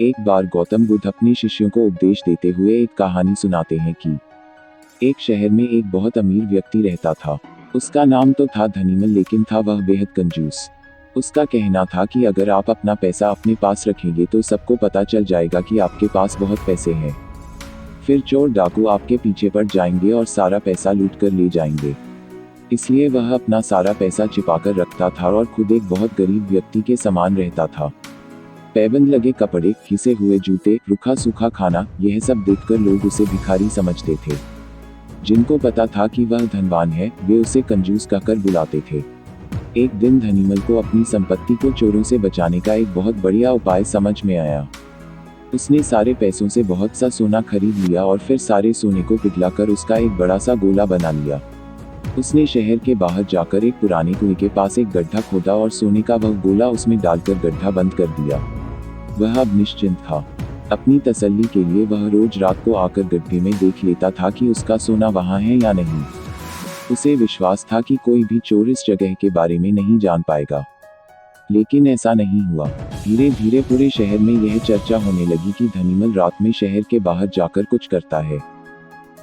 एक बार गौतम बुद्ध अपने शिष्यों को उपदेश देते हुए एक कहानी सुनाते हैं कि एक शहर में एक बहुत अमीर व्यक्ति रहता था। उसका नाम तो था धनीमल, लेकिन था वह बेहद कंजूस। उसका कहना था कि अगर आप अपना पैसा अपने पास रखेंगे तो सबको पता चल जाएगा कि आपके पास बहुत पैसे हैं। फिर चोर डाकू आपके पीछे पड़ जाएंगे और सारा पैसा लूट कर ले जाएंगे। इसलिए वह अपना सारा पैसा छिपाकर रखता था और खुद एक बहुत गरीब व्यक्ति के समान रहता था। पैबंद लगे कपड़े, घिसे हुए जूते, रूखा सूखा खाना, यह सब देखकर लोग उसे भिखारी समझते थे। जिनको पता था कि वह धनवान है, वे उसे कंजूस कहकर बुलाते थे। एक दिन धनीमल को अपनी संपत्ति को चोरों से बचाने का एक बहुत बढ़िया उपाय समझ में आया। उसने सारे पैसों से बहुत सा सोना खरीद लिया और फिर सारे सोने को पिघलाकर उसका एक बड़ा सा गोला बना लिया। उसने शहर के बाहर जाकर एक पुराने कुएं के पास एक गड्ढा खोदा और सोने का वह गोला उसमें डालकर गड्ढा बंद कर दिया। वह अब निश्चिंत था। अपनी तसल्ली के लिए वह रोज रात को आकर गड्ढे में देख लेता था कि उसका सोना वहां है या नहीं। उसे विश्वास था कि कोई भी चोर इस जगह के बारे में नहीं जान पाएगा। लेकिन ऐसा नहीं हुआ। धीरे धीरे पूरे शहर में यह चर्चा होने लगी कि धनीमल रात में शहर के बाहर जाकर कुछ करता है।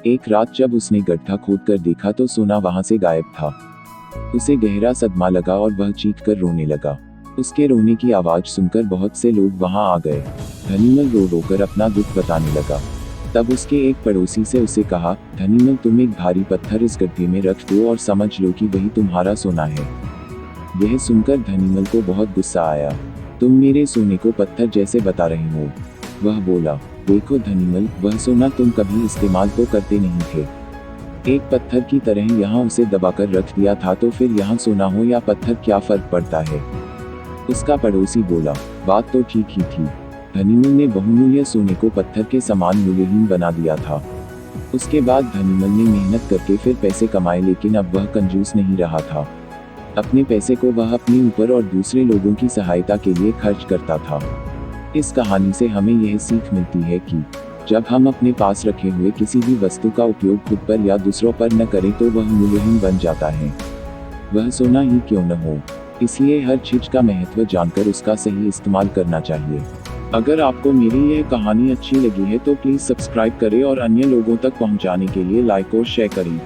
एक रात जब उसने गड्ढा खोद कर देखा तो सोना वहां से गायब था। उसे गहरा सदमा लगा और वह चीख कर रोने लगा। उसके रोने की आवाज सुनकर बहुत से लोग वहां आ गए। धनीमल रो रो कर अपना दुख बताने लगा। तब उसके एक पड़ोसी से उसे कहा, धनीमल तुम एक भारी पत्थर इस गड्ढे में रख दो और समझ लो कि वही तुम्हारा सोना है। यह सुनकर धनीमल को बहुत गुस्सा आया। तुम मेरे सोने को पत्थर जैसे बता रहे हो। वह बोला, देखो धनीमल, वह सोना तुम कभी इस्तेमाल तो करते नहीं थे। एक पत्थर की तरह यहाँ उसे दबाकर रख दिया था, तो फिर यहाँ सोना हो या पत्थर क्या फर्क पड़ता है। उसका पड़ोसी बोला, बात तो ठीक ही थी। धनीमल ने बहुमूल्य सोने को पत्थर के समान मूल्यहीन बना दिया था। उसके बाद धनीमल ने मेहनत करके फिर पैसे कमाए, लेकिन अब वह कंजूस नहीं रहा था। अपने पैसे को वह अपने ऊपर और दूसरे लोगों की सहायता के लिए खर्च करता था। इस कहानी से हमें यह सीख मिलती है कि जब हम अपने पास रखे हुए किसी भी वस्तु का उपयोग खुद पर या दूसरों पर न करें तो वह मूल्यहीन बन जाता है, वह सोना ही क्यों न हो। इसलिए हर चीज का महत्व जानकर उसका सही इस्तेमाल करना चाहिए। अगर आपको मेरी यह कहानी अच्छी लगी है तो प्लीज सब्सक्राइब करें और अन्य लोगों तक पहुंचाने के लिए लाइक और शेयर करें।